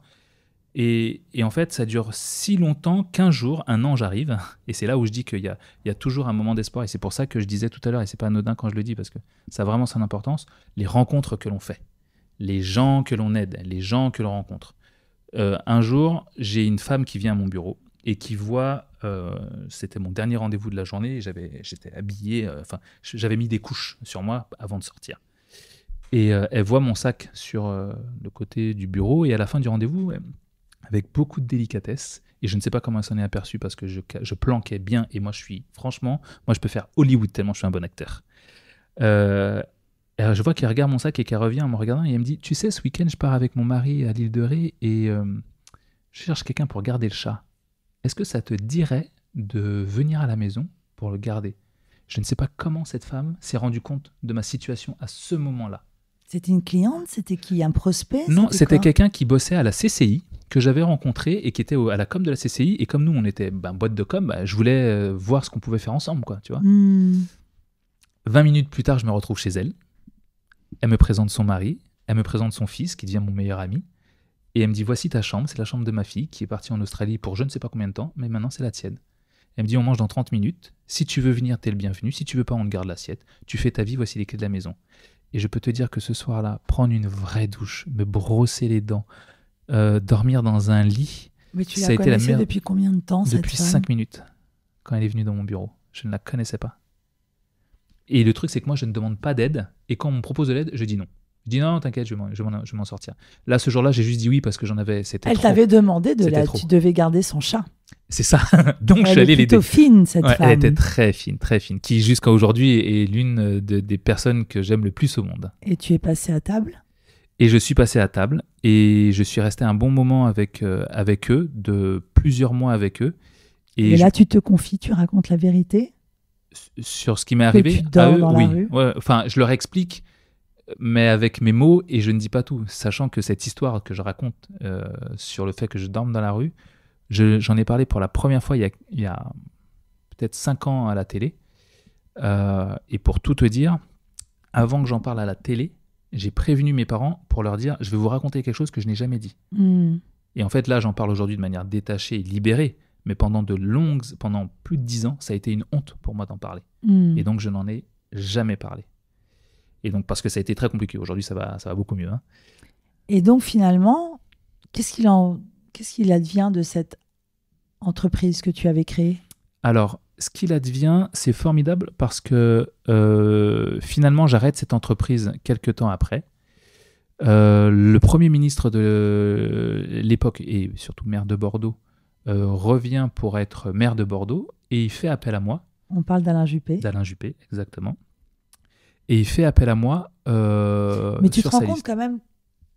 Et en fait, ça dure si longtemps, 15 jours, un an, j'arrive. Et c'est là où je dis qu'il y a toujours un moment d'espoir. Et c'est pour ça que je disais tout à l'heure, et c'est pas anodin quand je le dis, parce que ça a vraiment son importance, les rencontres que l'on fait. Les gens que l'on aide, les gens que l'on rencontre. Un jour, j'ai une femme qui vient à mon bureau et qui voit, c'était mon dernier rendez-vous de la journée, j'étais habillé, j'avais mis des couches sur moi avant de sortir. Et elle voit mon sac sur le côté du bureau et à la fin du rendez-vous, avec beaucoup de délicatesse, et je ne sais pas comment elle s'en est aperçue parce que je planquais bien et moi je peux faire Hollywood tellement je suis un bon acteur. Je vois qu'elle regarde mon sac et qu'elle revient en me regardant et elle me dit « Tu sais, ce week-end, je pars avec mon mari à l'île de Ré et je cherche quelqu'un pour garder le chat. Est-ce que ça te dirait de venir à la maison pour le garder ?» Je ne sais pas comment cette femme s'est rendue compte de ma situation à ce moment-là. C'était une cliente? C'était qui? Un prospect? Non, c'était quelqu'un qui bossait à la CCI, que j'avais rencontré et qui était à la com de la CCI. Et comme nous, on était boîte de com, je voulais voir ce qu'on pouvait faire ensemble, quoi, tu vois. 20 minutes plus tard, je me retrouve chez elle. Elle me présente son mari, elle me présente son fils, qui devient mon meilleur ami. Et elle me dit, voici ta chambre, c'est la chambre de ma fille, qui est partie en Australie pour je ne sais pas combien de temps, mais maintenant c'est la tienne. Elle me dit, on mange dans 30 minutes. Si tu veux venir, t'es le bienvenu. Si tu veux pas, on te garde l'assiette. Tu fais ta vie, voici les clés de la maison. Et je peux te dire que ce soir-là, prendre une vraie douche, me brosser les dents, dormir dans un lit. Mais tu la connaissais depuis combien de temps, cette femme ? Depuis 5 minutes, quand elle est venue dans mon bureau. Je ne la connaissais pas. Et le truc, c'est que moi, je ne demande pas d'aide. Et quand on me propose de l'aide, je dis non. Je dis non, t'inquiète, je vais m'en sortir. Là, ce jour-là, j'ai juste dit oui parce que Elle t'avait demandé de l'aide. Tu devais garder son chat. C'est ça. Donc, je suis allé l'aider. Elle est plutôt fine, cette femme. Elle était très fine, qui jusqu'à aujourd'hui est l'une des personnes que j'aime le plus au monde. Et tu es passé à table ? Et je suis passé à table et je suis resté un bon moment avec eux, de plusieurs mois avec eux. Et là, tu te confies, tu racontes la vérité ? Sur ce qui m'est arrivé tu dors dans la rue. Ouais, enfin, je leur explique, mais avec mes mots, et je ne dis pas tout, sachant que cette histoire que je raconte sur le fait que je dorme dans la rue, j'en ai parlé pour la première fois il y a peut-être 5 ans à la télé. Et pour tout te dire, avant que j'en parle à la télé, j'ai prévenu mes parents pour leur dire, je vais vous raconter quelque chose que je n'ai jamais dit. Et en fait, là, j'en parle aujourd'hui de manière détachée et libérée. Mais pendant plus de 10 ans, ça a été une honte pour moi d'en parler. Et donc, je n'en ai jamais parlé. Et donc, parce que ça a été très compliqué. Aujourd'hui, ça va beaucoup mieux. Hein. Et donc, finalement, qu'est-ce qu'il advient de cette entreprise que tu avais créée ? Alors, ce qu'il advient, c'est formidable parce que finalement, j'arrête cette entreprise quelques temps après. Le Premier ministre de l'époque, et surtout maire de Bordeaux, revient pour être maire de Bordeaux et il fait appel à moi. On parle d'Alain Juppé. D'Alain Juppé, exactement. Et il fait appel à moi. Mais tu te rends compte quand même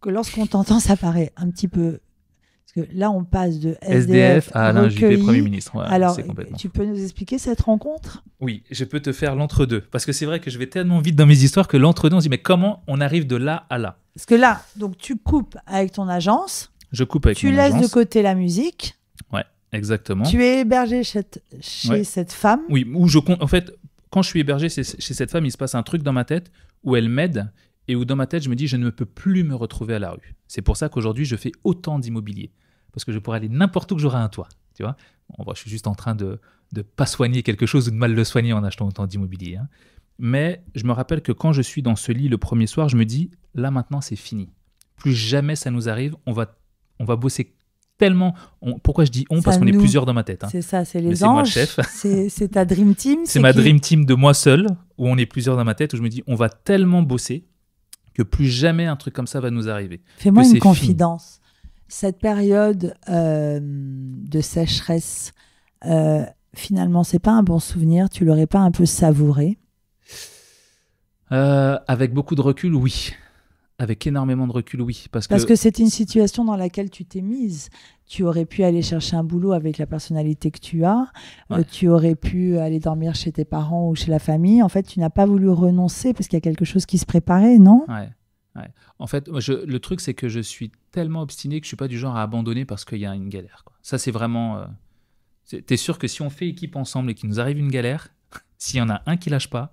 que lorsqu'on t'entend, ça paraît un petit peu. Parce que là, on passe de SDF à Alain Juppé, Premier ministre. Ouais, alors, tu peux nous expliquer cette rencontre ? Oui, je peux te faire l'entre-deux. Parce que c'est vrai que je vais tellement vite dans mes histoires que l'entre-deux, on se dit, mais comment on arrive de là à là ? Parce que là, donc, tu coupes avec ton agence. Je coupe avec mon agence. Tu laisses de côté la musique. Ouais, exactement. Tu es hébergé chez cette femme. Oui, en fait, quand je suis hébergé chez cette femme, il se passe un truc dans ma tête où elle m'aide et où dans ma tête, je me dis, je ne peux plus me retrouver à la rue. C'est pour ça qu'aujourd'hui, je fais autant d'immobilier. Parce que je pourrais aller n'importe où que j'aurai un toit. Tu vois, je suis juste en train de ne pas soigner quelque chose ou de mal le soigner en achetant autant d'immobilier. Hein. Mais je me rappelle que quand je suis dans ce lit le premier soir, je me dis, là maintenant, c'est fini. Plus jamais ça nous arrive. On va bosser tellement. Pourquoi je dis on ? Parce qu'on est plusieurs dans ma tête. Hein. C'est ça, c'est les anges. C'est moi le chef. C'est ta dream team. C'est ma dream team de moi seul, où on est plusieurs dans ma tête, où je me dis, on va tellement bosser que plus jamais un truc comme ça va nous arriver. Fais-moi une confidence. Fini. Cette période de sécheresse, finalement, c'est pas un bon souvenir. Tu l'aurais pas un peu savouré ? Avec beaucoup de recul, oui. Avec énormément de recul, oui. Parce que c'est une situation dans laquelle tu t'es mise. Tu aurais pu aller chercher un boulot avec la personnalité que tu as. Ouais. Tu aurais pu aller dormir chez tes parents ou chez la famille. En fait, tu n'as pas voulu renoncer parce qu'il y a quelque chose qui se préparait, non ? Ouais. En fait, le truc, c'est que je suis tellement obstiné que je ne suis pas du genre à abandonner parce qu'il y a une galère. Quoi. Ça, c'est vraiment... T'es sûr que si on fait équipe ensemble et qu'il nous arrive une galère, s'il y en a un qui lâche pas,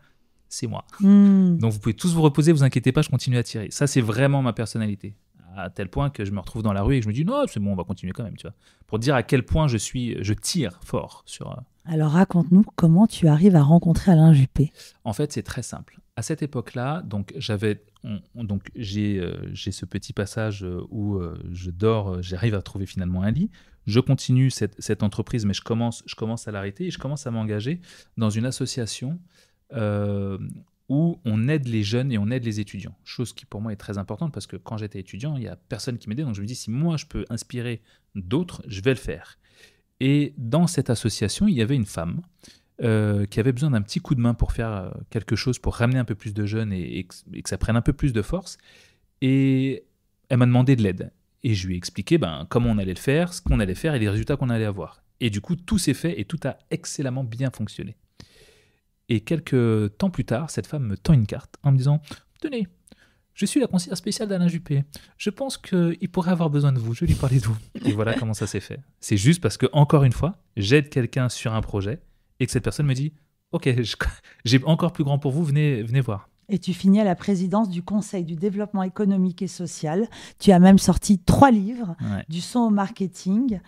c'est moi. Donc, vous pouvez tous vous reposer, vous inquiétez pas, je continue à tirer. Ça, c'est vraiment ma personnalité. À tel point que je me retrouve dans la rue et que je me dis, non, c'est bon, on va continuer quand même. Tu vois, pour dire à quel point je tire fort sur Alors raconte-nous comment tu arrives à rencontrer Alain Juppé. En fait, c'est très simple. À cette époque-là, donc j'ai ce petit passage où je dors, j'arrive à trouver finalement un lit. Je continue cette entreprise, mais je commence à l'arrêter et je commence à m'engager dans une association euh, où on aide les jeunes et on aide les étudiants. Chose qui pour moi est très importante parce que quand j'étais étudiant, il n'y a personne qui m'aidait. Donc je me dis, si moi je peux inspirer d'autres, je vais le faire. Et dans cette association, il y avait une femme qui avait besoin d'un petit coup de main pour faire quelque chose, pour ramener un peu plus de jeunes et que ça prenne un peu plus de force. Et elle m'a demandé de l'aide. Et je lui ai expliqué comment on allait le faire, ce qu'on allait faire et les résultats qu'on allait avoir. Et du coup, tout s'est fait et tout a excellemment bien fonctionné. Et quelques temps plus tard, cette femme me tend une carte en me disant « Tenez, je suis la conseillère spéciale d'Alain Juppé. Je pense qu'il pourrait avoir besoin de vous. Je vais lui parler de vous. » Et voilà comment ça s'est fait. C'est juste parce que, encore une fois, j'aide quelqu'un sur un projet et que cette personne me dit « Ok, j'ai encore plus grand pour vous, venez voir. » Et tu finis à la présidence du Conseil du développement économique et social. Tu as même sorti 3 livres, Ouais. Du son au marketing,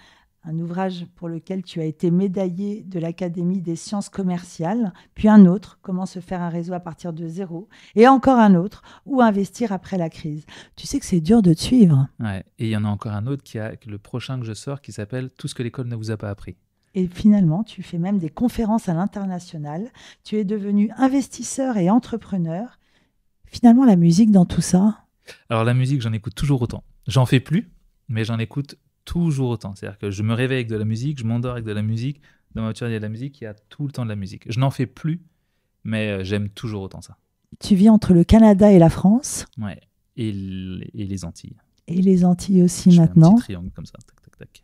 un ouvrage pour lequel tu as été médaillé de l'Académie des sciences commerciales, puis un autre, Comment se faire un réseau à partir de zéro, et encore un autre, Où investir après la crise. Tu sais que c'est dur de te suivre. Ouais. Et il y en a encore un autre, le prochain que je sors, qui s'appelle « Tout ce que l'école ne vous a pas appris ». Et finalement, tu fais même des conférences à l'international. Tu es devenu investisseur et entrepreneur. Finalement, la musique dans tout ça, Alors la musique, j'en écoute toujours autant. J'en fais plus, mais j'en écoute toujours autant. C'est-à-dire que je me réveille avec de la musique, je m'endors avec de la musique. Dans ma voiture, il y a de la musique, il y a tout le temps de la musique. Je n'en fais plus, mais j'aime toujours autant ça. tu vis entre le Canada et la France, Ouais. Et les Antilles. et les Antilles aussi Je fais maintenant. un petit triangle comme ça. Tac, tac, tac.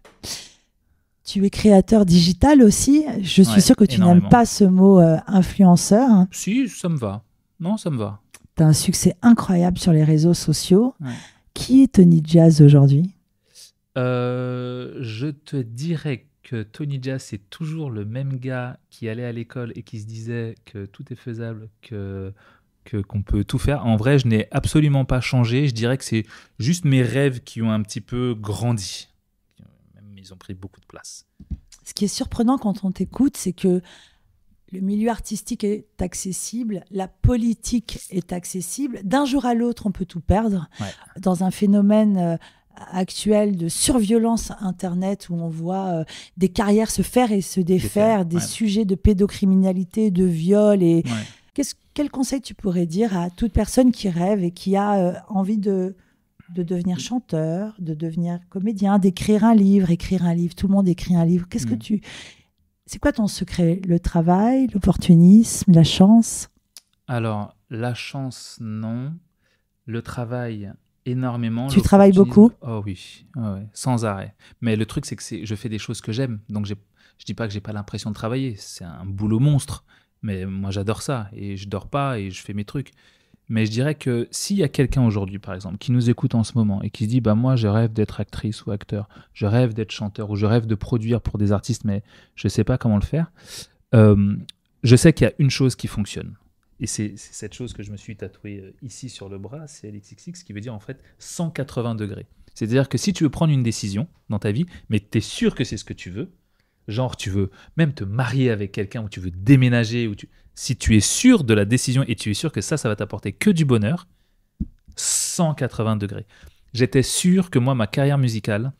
Tu es créateur digital aussi. Je suis Ouais, sûre que tu énormément. n'aimes pas ce mot influenceur, hein. Si, ça me va. Non, ça me va. Tu as un succès incroyable sur les réseaux sociaux. Ouais. Qui est Tony Jazz aujourd'hui? Je te dirais que Tony Jazz, c'est toujours le même gars qui allait à l'école et qui se disait que tout est faisable, qu'on peut tout faire. En vrai, je n'ai absolument pas changé. Je dirais que c'est juste mes rêves qui ont un petit peu grandi. Même, ils ont pris beaucoup de place. Ce qui est surprenant quand on t'écoute, c'est que le milieu artistique est accessible, la politique est accessible. D'un jour à l'autre, on peut tout perdre. Ouais. Dans un phénomène actuel de surviolence Internet où on voit des carrières se faire et se défaire, des ouais. sujets de pédocriminalité, de viol. Et Ouais. quel conseil tu pourrais dire à toute personne qui rêve et qui a envie de devenir chanteur, de devenir comédien, d'écrire un livre, tout le monde écrit un livre. Qu'est-ce que c'est quoi ton secret? Le travail, l'opportunisme, la chance? Alors, la chance, non. Le travail, énormément. Tu travailles beaucoup? Oh oui, ouais, sans arrêt. Mais le truc, c'est que je fais des choses que j'aime. Donc, je dis pas que j'ai pas l'impression de travailler. C'est un boulot monstre. Mais moi, j'adore ça. Et je dors pas et je fais mes trucs. Mais je dirais que s'il y a quelqu'un aujourd'hui, par exemple, qui nous écoute en ce moment et qui se dit moi, je rêve d'être actrice ou acteur, je rêve d'être chanteur ou je rêve de produire pour des artistes, mais je ne sais pas comment le faire, je sais qu'il y a une chose qui fonctionne. Et c'est cette chose que je me suis tatouée ici sur le bras, c'est LXXX, qui veut dire en fait 180 degrés. C'est-à-dire que si tu veux prendre une décision dans ta vie, mais tu es sûr que c'est ce que tu veux, genre tu veux même te marier avec quelqu'un ou tu veux déménager, si tu es sûr de la décision et tu es sûr que ça va t'apporter que du bonheur, 180 degrés. J'étais sûr que moi, ma carrière musicale,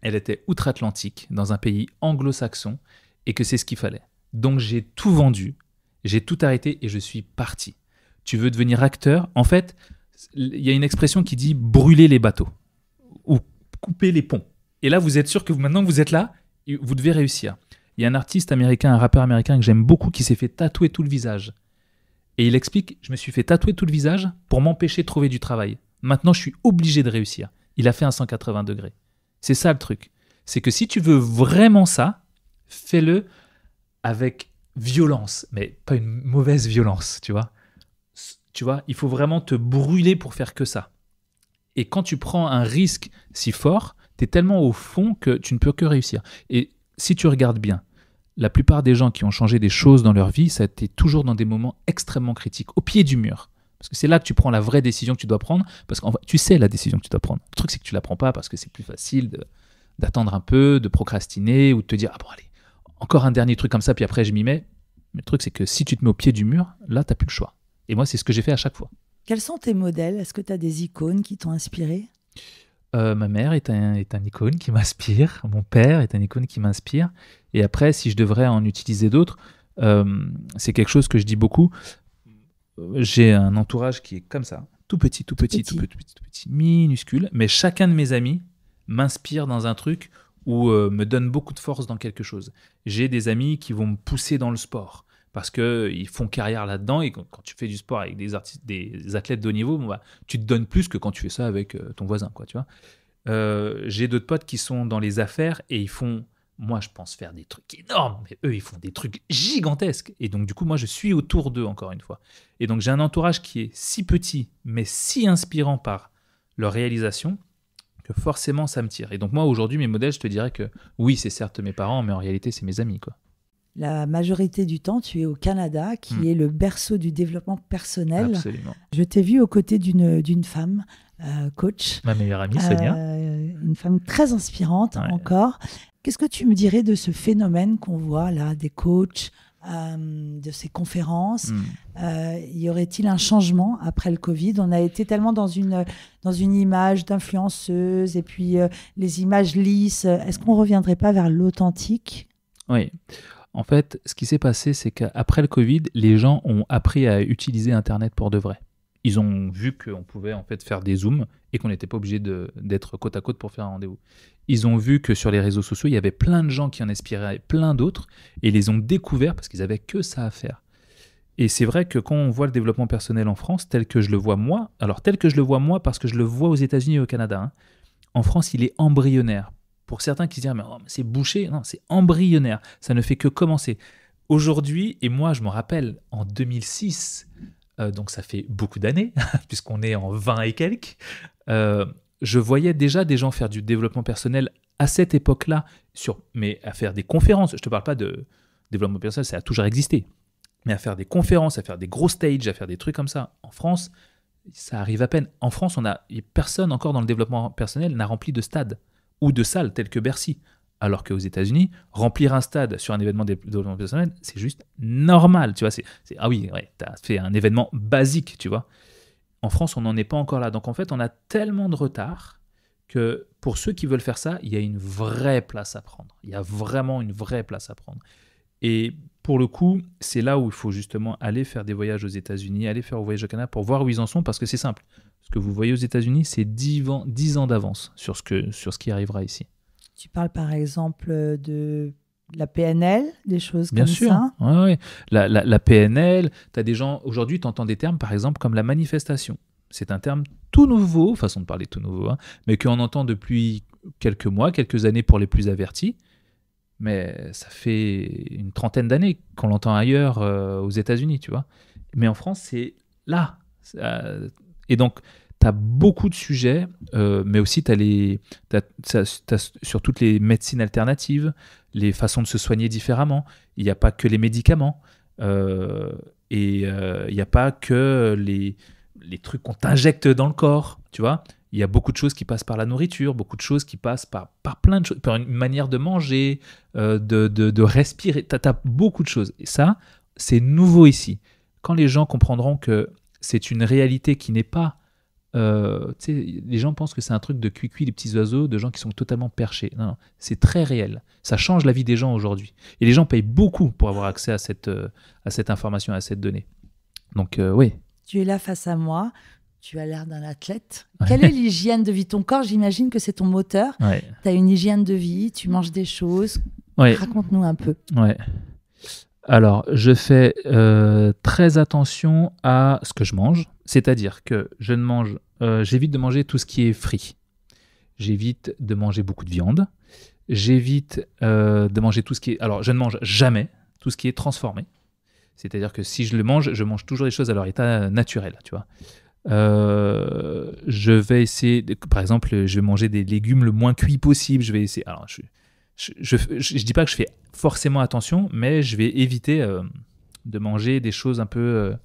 elle était outre-Atlantique, dans un pays anglo-saxon, et que c'est ce qu'il fallait. Donc j'ai tout vendu, j'ai tout arrêté et je suis parti. Tu veux devenir acteur? En fait, il y a une expression qui dit brûler les bateaux ou couper les ponts. Et là, vous êtes sûr que maintenant que vous êtes là, vous devez réussir. Il y a un artiste américain, un rappeur américain que j'aime beaucoup qui s'est fait tatouer tout le visage. Et il explique, je me suis fait tatouer tout le visage pour m'empêcher de trouver du travail. Maintenant, je suis obligé de réussir. Il a fait un 180 degrés. C'est ça le truc. C'est que si tu veux vraiment ça, fais-le avec violence, mais pas une mauvaise violence, tu vois. Tu vois, il faut vraiment te brûler pour faire que ça. Et quand tu prends un risque si fort, tu es tellement au fond que tu ne peux que réussir. Et si tu regardes bien, la plupart des gens qui ont changé des choses dans leur vie, ça a été toujours dans des moments extrêmement critiques, au pied du mur. Parce que c'est là que tu prends la vraie décision que tu dois prendre, parce que tu sais la décision que tu dois prendre. Le truc, c'est que tu ne la prends pas parce que c'est plus facile d'attendre un peu, de procrastiner ou de te dire « Ah bon, allez, encore un dernier truc comme ça, puis après je m'y mets. Mais le truc, c'est que si tu te mets au pied du mur, là, tu n'as plus le choix. Et moi, c'est ce que j'ai fait à chaque fois. Quels sont tes modèles? Est-ce que tu as des icônes qui t'ont inspiré? Ma mère est un icône qui m'inspire. Mon père est un icône qui m'inspire. Et après, si je devrais en utiliser d'autres, c'est quelque chose que je dis beaucoup. J'ai un entourage qui est comme ça, tout petit, minuscule. Mais chacun de mes amis m'inspire dans un truc ou me donne beaucoup de force dans quelque chose. J'ai des amis qui vont me pousser dans le sport parce qu'ils font carrière là-dedans, et quand tu fais du sport avec des athlètes de haut niveau, tu te donnes plus que quand tu fais ça avec ton voisin, quoi, tu vois. J'ai d'autres potes qui sont dans les affaires et ils font, moi je pense faire des trucs énormes, mais eux ils font des trucs gigantesques, et donc du coup moi je suis autour d'eux encore une fois. Et donc j'ai un entourage qui est si petit mais si inspirant par leur réalisation que forcément ça me tire. Et donc moi aujourd'hui mes modèles, je te dirais que oui, c'est certes mes parents, mais en réalité c'est mes amis, quoi. La majorité du temps, tu es au Canada, qui est le berceau du développement personnel. Absolument. Je t'ai vu aux côtés d'une femme, coach. Ma meilleure amie, Sonia. Une femme très inspirante, encore. Qu'est-ce que tu me dirais de ce phénomène qu'on voit là, des coachs, de ces conférences? Y aurait-il un changement après le Covid? On a été tellement dans une image d'influenceuse, et puis les images lisses. Est-ce qu'on ne reviendrait pas vers l'authentique? Oui. En fait, ce qui s'est passé, c'est qu'après le Covid, les gens ont appris à utiliser Internet pour de vrai. Ils ont vu qu'on pouvait en fait faire des zooms et qu'on n'était pas obligé d'être côte à côte pour faire un rendez-vous. Ils ont vu que sur les réseaux sociaux, il y avait plein de gens qui en inspiraient plein d'autres, et ils les ont découverts parce qu'ils n'avaient que ça à faire. Et c'est vrai que quand on voit le développement personnel en France, tel que je le vois moi, parce que je le vois aux États-Unis et au Canada, hein, en France, il est embryonnaire. Pour certains qui se disent, mais c'est bouché, non, c'est embryonnaire, ça ne fait que commencer. Aujourd'hui, et moi je me rappelle, en 2006, donc ça fait beaucoup d'années, puisqu'on est en 20 et quelques, je voyais déjà des gens faire du développement personnel à cette époque-là, mais à faire des conférences. Je ne te parle pas de développement personnel, ça a toujours existé, mais à faire des conférences, à faire des gros stages, à faire des trucs comme ça. En France, ça arrive à peine. En France, personne encore dans le développement personnel n'a rempli de stade ou de salles telles que Bercy. Alors qu'aux États-Unis, remplir un stade sur un événement de développement personnel, c'est juste normal, tu vois. Ah oui, ouais, t'as fait un événement basique, tu vois. En France, on n'en est pas encore là. Donc en fait, on a tellement de retard que pour ceux qui veulent faire ça, il y a une vraie place à prendre. Il y a vraiment une vraie place à prendre. Et pour le coup, c'est là où il faut justement aller faire des voyages aux États-Unis, aller faire un voyage au Canada pour voir où ils en sont, parce que c'est simple. Ce que vous voyez aux États-Unis, c'est 10 ans d'avance sur ce qui arrivera ici. Tu parles par exemple de la PNL, des choses Bien comme sûr. ça. Ouais. La PNL, tu as des gens, aujourd'hui, tu entends des termes par exemple comme la manifestation. C'est un terme tout nouveau, façon de parler tout nouveau, hein, mais qu'on entend depuis quelques mois, quelques années pour les plus avertis. Mais ça fait une trentaine d'années qu'on l'entend ailleurs aux États-Unis, tu vois. Mais en France, c'est là. Et donc, tu as beaucoup de sujets, mais aussi t'as sur toutes les médecines alternatives, les façons de se soigner différemment. Il n'y a pas que les médicaments, et il n'y a pas que les trucs qu'on t'injecte dans le corps, tu vois. Il y a beaucoup de choses qui passent par la nourriture, beaucoup de choses qui passent par plein de choses, par une manière de manger, de respirer. Tu as beaucoup de choses. Et ça, c'est nouveau ici. Quand les gens comprendront que c'est une réalité qui n'est pas... les gens pensent que c'est un truc de cuicui, les petits oiseaux, de gens qui sont totalement perchés. Non, c'est très réel. Ça change la vie des gens aujourd'hui. Et les gens payent beaucoup pour avoir accès à cette information, à cette donnée. Donc, oui. Tu es là face à moi. Tu as l'air d'un athlète. Quelle est l'hygiène de vie? Ton corps, j'imagine que c'est ton moteur. Ouais. Tu as une hygiène de vie, tu manges des choses. Ouais. Raconte-nous un peu. Ouais. Alors, je fais très attention à ce que je mange. C'est-à-dire que j'évite de manger tout ce qui est frit. J'évite de manger beaucoup de viande. J'évite de manger tout ce qui est... Alors, je ne mange jamais tout ce qui est transformé. C'est-à-dire que si je mange toujours des choses à leur état naturel, tu vois. Je vais essayer, par exemple, je vais manger des légumes le moins cuits possible. Je vais essayer. Alors, je dis pas que je fais forcément attention, mais je vais éviter de manger des choses un peu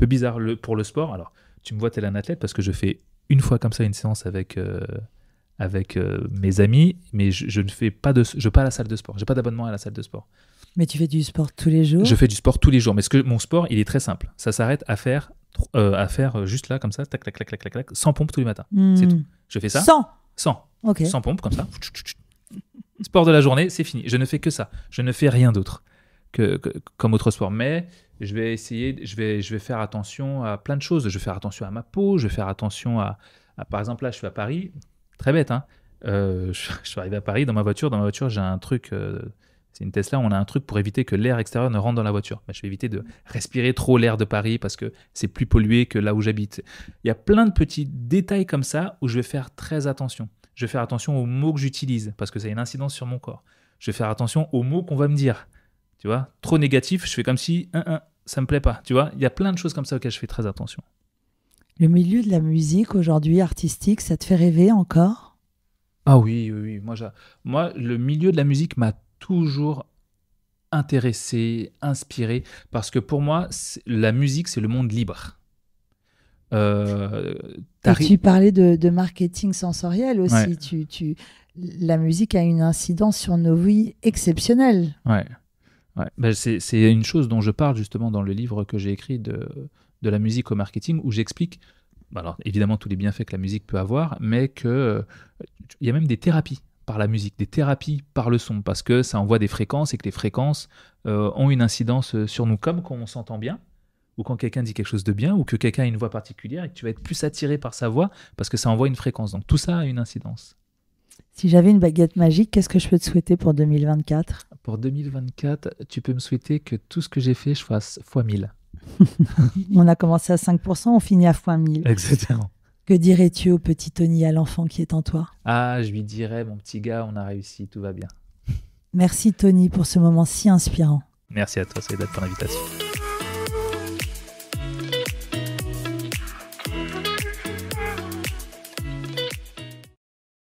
bizarres pour le sport. Alors, tu me vois tel un athlète parce que je fais une fois comme ça une séance avec avec mes amis, mais je ne fais pas je vais pas à la salle de sport. J'ai pas d'abonnement à la salle de sport. Mais tu fais du sport tous les jours? Je fais du sport tous les jours, mais mon sport, il est très simple. Ça s'arrête à faire juste là, comme ça, tac, tac, tac, tac, tac, tac, 100 pompes tous les matins. C'est tout. Je fais ça. 100. Ok. 100 pompes, comme ça. Sport de la journée, c'est fini. Je ne fais que ça. Je ne fais rien d'autre comme autre sport. Mais je vais essayer, je vais faire attention à plein de choses. Je vais faire attention à ma peau, je vais faire attention à par exemple, là, je suis à Paris. Très bête, hein. Je suis arrivé à Paris dans ma voiture. Dans ma voiture, j'ai un truc... c'est une Tesla, on a un truc pour éviter que l'air extérieur ne rentre dans la voiture. Je vais éviter de respirer trop l'air de Paris parce que c'est plus pollué que là où j'habite. Il y a plein de petits détails comme ça où je vais faire très attention. Je vais faire attention aux mots que j'utilise parce que ça a une incidence sur mon corps. Je vais faire attention aux mots qu'on va me dire. Tu vois, trop négatif, je fais comme si ça me plaît pas. Tu vois, il y a plein de choses comme ça auxquelles je fais très attention. Le milieu de la musique aujourd'hui, artistique, ça te fait rêver encore? Ah oui. Moi, le milieu de la musique m'a toujours intéressé, inspiré, parce que pour moi, la musique, c'est le monde libre. Tu parlais de marketing sensoriel aussi. Ouais. La musique a une incidence sur nos vies exceptionnelle. Ouais. C'est une chose dont je parle justement dans le livre que j'ai écrit de la musique au marketing, où j'explique, alors évidemment tous les bienfaits que la musique peut avoir, mais qu'il y a même des thérapies par la musique, des thérapies par le son, parce que ça envoie des fréquences et que les fréquences ont une incidence sur nous, comme quand on s'entend bien, ou quand quelqu'un dit quelque chose de bien, ou que quelqu'un a une voix particulière et que tu vas être plus attiré par sa voix parce que ça envoie une fréquence. Donc tout ça a une incidence. Si j'avais une baguette magique, qu'est-ce que je peux te souhaiter pour 2024 ? Pour 2024, tu peux me souhaiter que tout ce que j'ai fait, je fasse x 1000. On a commencé à 5%, on finit à x 1000. Exactement. Que dirais-tu au petit Tony, à l'enfant qui est en toi ? Ah, je lui dirais, mon petit gars, on a réussi, tout va bien. Merci Tony pour ce moment si inspirant. Merci à toi, Saïda, pour l'invitation.